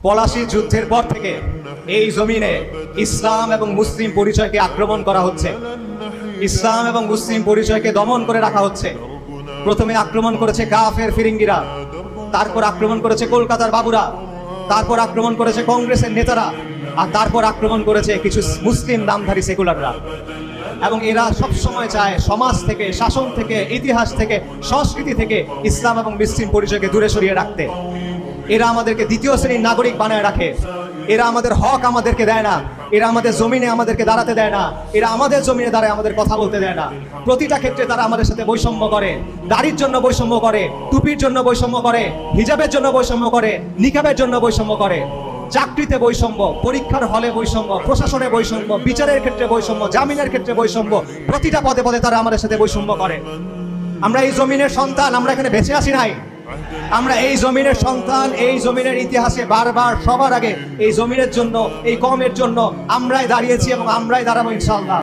পলাশী যুদ্ধের পর থেকে এই জমিনে ইসলাম এবং মুসলিম পরিচয়কে আক্রমণ করা হচ্ছে, ইসলাম এবং মুসলিম পরিচয়কে দমন করে রাখা হচ্ছে। প্রথমে আক্রমণ করেছে কাফের ফিরিঙ্গিরা, তারপর আক্রমণ করেছে কলকাতার বাবুরা, তারপর আক্রমণ করেছে কংগ্রেসের নেতারা, আর তারপর আক্রমণ করেছে কিছু মুসলিম নামধারী সেকুলাররা। এবং এরা সবসময় চায় সমাজ থেকে, শাসন থেকে, ইতিহাস থেকে, সংস্কৃতি থেকে ইসলাম এবং মুসলিম পরিচয়কে দূরে সরিয়ে রাখতে। এরা আমাদেরকে দ্বিতীয় শ্রেণীর নাগরিক বানায় রাখে, এরা আমাদের হক আমাদেরকে দেয় না, এরা আমাদের জমিনে আমাদেরকে দাঁড়াতে দেয় না, এরা আমাদের জমিনে দাঁড়ায় আমাদের কথা বলতে দেয় না। প্রতিটা ক্ষেত্রে তারা আমাদের সাথে বৈষম্য করে, দাড়ির জন্য বৈষম্য করে, টুপির জন্য বৈষম্য করে, হিজাবের জন্য বৈষম্য করে, নিকাবের জন্য বৈষম্য করে, চাকরিতে বৈষম্য, পরীক্ষার হলে বৈষম্য, প্রশাসনে বৈষম্য, বিচারের ক্ষেত্রে বৈষম্য, জামিনের ক্ষেত্রে বৈষম্য, প্রতিটা পদে পদে তারা আমাদের সাথে বৈষম্য করে। আমরা এই জমিনের সন্তান, আমরা এখানে বেঁচে আসি নাই, আমরা এই জমিনের সন্তান। এই জমিনের ইতিহাসে বারবার সবার আগে এই জমিনের জন্য, এই কওমের জন্য আমরাই দাঁড়িয়েছি এবং আমরাই দাঁড়াবো ইনশাআল্লাহ।